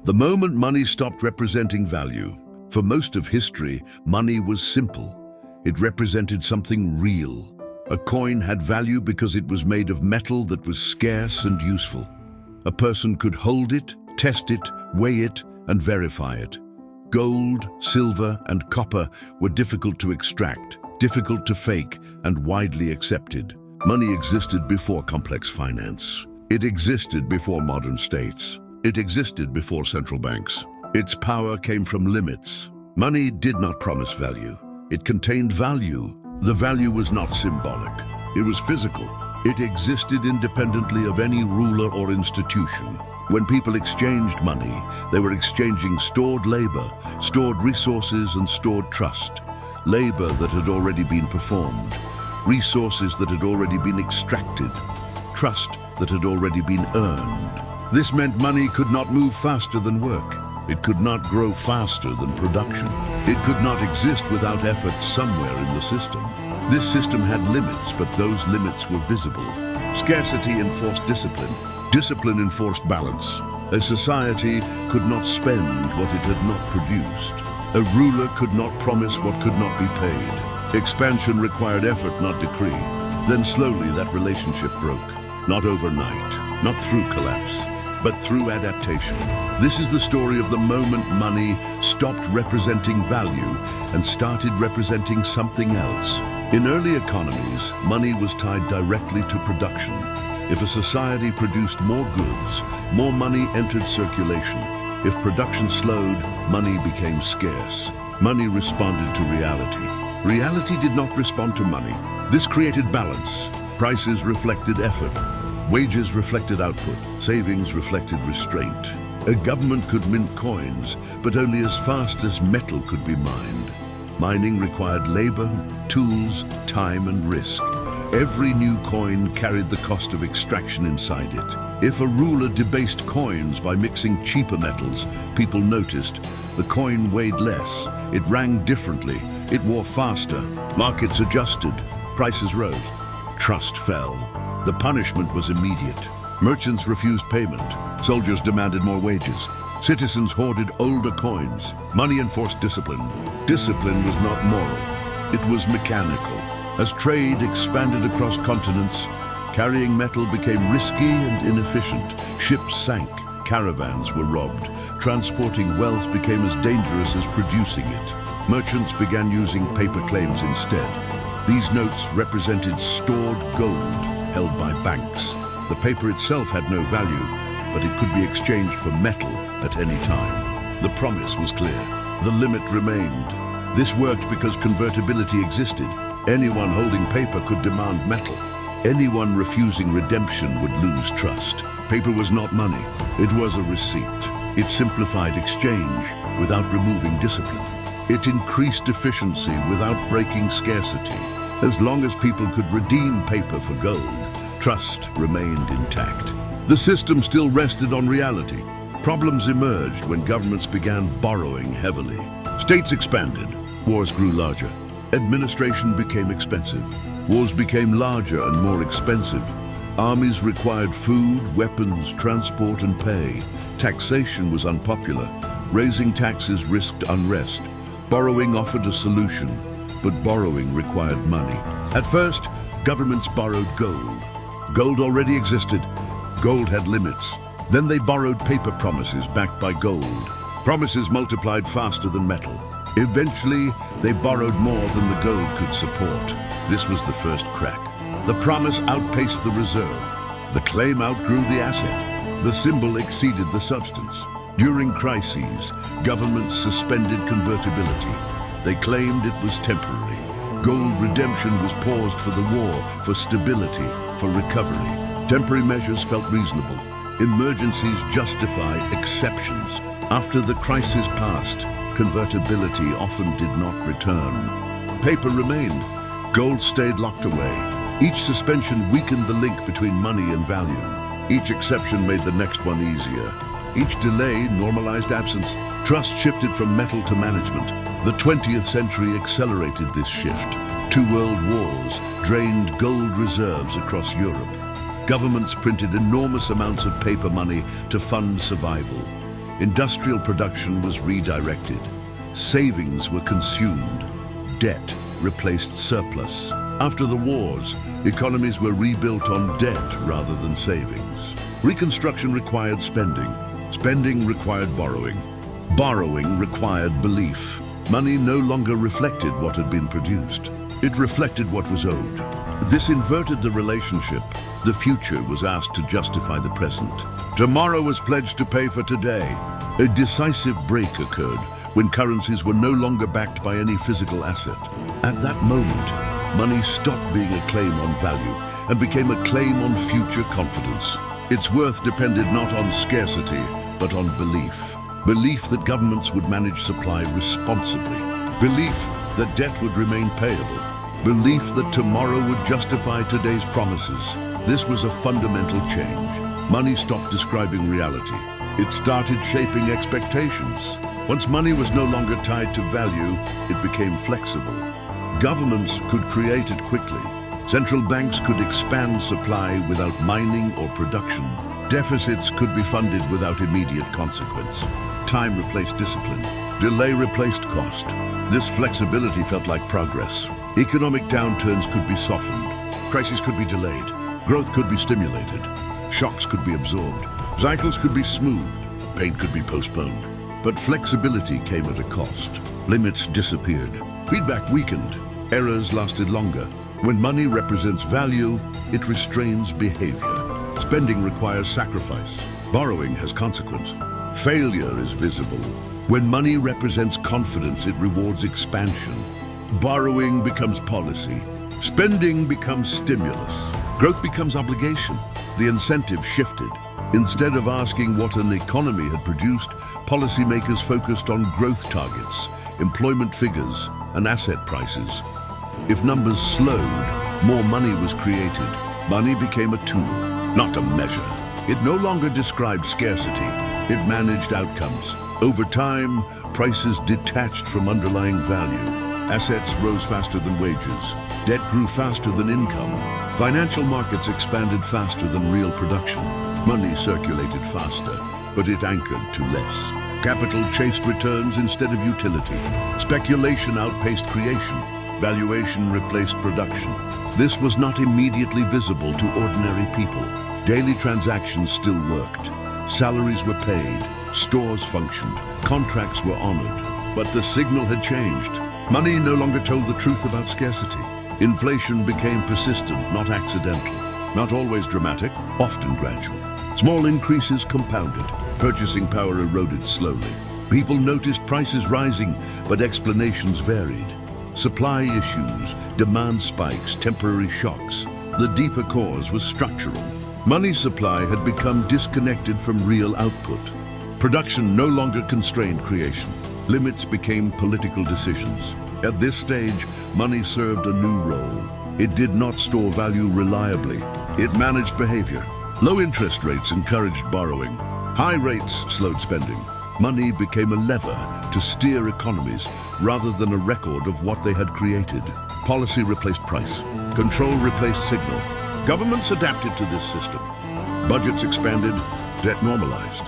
The moment money stopped representing value, for most of history, money was simple. It represented something real. A coin had value because it was made of metal that was scarce and useful. A person could hold it, test it, weigh it, and verify it. Gold, silver, and copper were difficult to extract, difficult to fake, and widely accepted. Money existed before complex finance. It existed before modern states. It existed before central banks. Its power came from limits. Money did not promise value. It contained value. The value was not symbolic. It was physical. It existed independently of any ruler or institution. When people exchanged money, they were exchanging stored labor, stored resources, and stored trust. Labor that had already been performed, resources that had already been extracted, trust that had already been earned. This meant money could not move faster than work. It could not grow faster than production. It could not exist without effort somewhere in the system. This system had limits, but those limits were visible. Scarcity enforced discipline. Discipline enforced balance. A society could not spend what it had not produced. A ruler could not promise what could not be paid. Expansion required effort, not decree. Then slowly that relationship broke. Not overnight, not through collapse, but through adaptation. This is the story of the moment money stopped representing value and started representing something else. In early economies, money was tied directly to production. If a society produced more goods, more money entered circulation. If production slowed, money became scarce. Money responded to reality. Reality did not respond to money. This created balance. Prices reflected effort. Wages reflected output. Savings reflected restraint. A government could mint coins, but only as fast as metal could be mined. Mining required labor, tools, time, and risk. Every new coin carried the cost of extraction inside it. If a ruler debased coins by mixing cheaper metals, people noticed. The coin weighed less. It rang differently. It wore faster. Markets adjusted. Prices rose. Trust fell. The punishment was immediate. Merchants refused payment. Soldiers demanded more wages. Citizens hoarded older coins. Money enforced discipline. Discipline was not moral. It was mechanical. As trade expanded across continents, carrying metal became risky and inefficient. Ships sank. Caravans were robbed. Transporting wealth became as dangerous as producing it. Merchants began using paper claims instead. These notes represented stored gold held by banks. The paper itself had no value, but it could be exchanged for metal at any time. The promise was clear. The limit remained. This worked because convertibility existed. Anyone holding paper could demand metal. Anyone refusing redemption would lose trust. Paper was not money. It was a receipt. It simplified exchange without removing discipline. It increased efficiency without breaking scarcity. As long as people could redeem paper for gold, trust remained intact. The system still rested on reality. Problems emerged when governments began borrowing heavily. States expanded. Wars grew larger. Administration became expensive. Wars became larger and more expensive. Armies required food, weapons, transport, and pay. Taxation was unpopular. Raising taxes risked unrest. Borrowing offered a solution, but borrowing required money. At first, governments borrowed gold. Gold already existed. Gold had limits. Then they borrowed paper promises backed by gold. Promises multiplied faster than metal. Eventually, they borrowed more than the gold could support. This was the first crack. The promise outpaced the reserve. The claim outgrew the asset. The symbol exceeded the substance. During crises, governments suspended convertibility. They claimed it was temporary. Gold redemption was paused for the war, for stability, for recovery. Temporary measures felt reasonable. Emergencies justify exceptions. After the crisis passed, convertibility often did not return. Paper remained. Gold stayed locked away. Each suspension weakened the link between money and value. Each exception made the next one easier. Each delay normalized absence. Trust shifted from metal to management. The 20th century accelerated this shift. 2 world wars drained gold reserves across Europe. Governments printed enormous amounts of paper money to fund survival. Industrial production was redirected. Savings were consumed. Debt replaced surplus. After the wars, economies were rebuilt on debt rather than savings. Reconstruction required spending. Spending required borrowing. Borrowing required belief. Money no longer reflected what had been produced. It reflected what was owed. This inverted the relationship. The future was asked to justify the present. Tomorrow was pledged to pay for today. A decisive break occurred when currencies were no longer backed by any physical asset. At that moment, money stopped being a claim on value and became a claim on future confidence. Its worth depended not on scarcity, but on belief. Belief that governments would manage supply responsibly. Belief that debt would remain payable. Belief that tomorrow would justify today's promises. This was a fundamental change. Money stopped describing reality. It started shaping expectations. Once money was no longer tied to value, it became flexible. Governments could create it quickly. Central banks could expand supply without mining or production. Deficits could be funded without immediate consequence. Time replaced discipline. Delay replaced cost. This flexibility felt like progress. Economic downturns could be softened. Crises could be delayed. Growth could be stimulated. Shocks could be absorbed. Cycles could be smoothed. Pain could be postponed. But flexibility came at a cost. Limits disappeared. Feedback weakened. Errors lasted longer. When money represents value, it restrains behavior. Spending requires sacrifice. Borrowing has consequence. Failure is visible. When money represents confidence, it rewards expansion. Borrowing becomes policy. Spending becomes stimulus. Growth becomes obligation. The incentive shifted. Instead of asking what an economy had produced, policymakers focused on growth targets, employment figures, and asset prices. If numbers slowed, more money was created. Money became a tool, not a measure. It no longer described scarcity. It managed outcomes. Over time, prices detached from underlying value. Assets rose faster than wages. Debt grew faster than income. Financial markets expanded faster than real production. Money circulated faster, but it anchored to less. Capital chased returns instead of utility. Speculation outpaced creation. Valuation replaced production. This was not immediately visible to ordinary people. Daily transactions still worked. Salaries were paid. Stores functioned. Contracts were honored. But the signal had changed. Money no longer told the truth about scarcity. Inflation became persistent, not accidental. Not always dramatic, often gradual. Small increases compounded. Purchasing power eroded slowly. People noticed prices rising, but explanations varied. Supply issues, demand spikes, temporary shocks. The deeper cause was structural. Money supply had become disconnected from real output. Production no longer constrained creation. Limits became political decisions. At this stage, money served a new role. It did not store value reliably. It managed behavior. Low interest rates encouraged borrowing. High rates slowed spending. Money became a lever to steer economies rather than a record of what they had created. Policy replaced price. Control replaced signal. Governments adapted to this system. Budgets expanded. Debt normalized.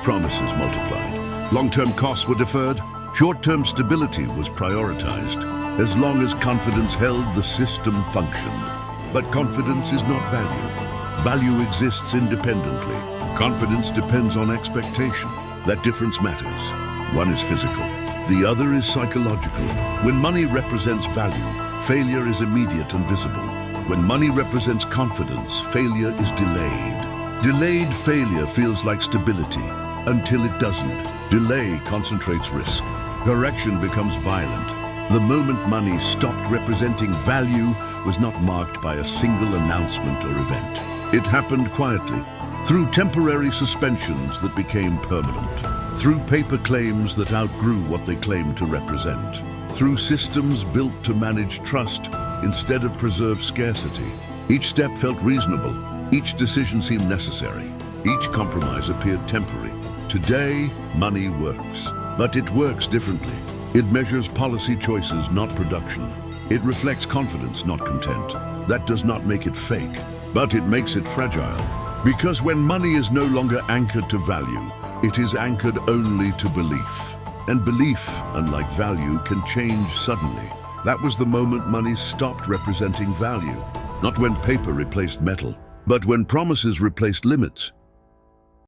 Promises multiplied. Long-term costs were deferred. Short-term stability was prioritized. As long as confidence held, the system functioned. But confidence is not value. Value exists independently. Confidence depends on expectation. That difference matters. One is physical. The other is psychological. When money represents value, failure is immediate and visible. When money represents confidence, failure is delayed. Delayed failure feels like stability until it doesn't. Delay concentrates risk. Correction becomes violent. The moment money stopped representing value was not marked by a single announcement or event. It happened quietly, through temporary suspensions that became permanent, through paper claims that outgrew what they claimed to represent, through systems built to manage trust instead of preserve scarcity. Each step felt reasonable. Each decision seemed necessary. Each compromise appeared temporary. Today, money works, but it works differently. It measures policy choices, not production. It reflects confidence, not content. That does not make it fake, but it makes it fragile. Because when money is no longer anchored to value, It is anchored only to belief. And belief, unlike value, can change suddenly. That was the moment money stopped representing value. Not when paper replaced metal, but when promises replaced limits.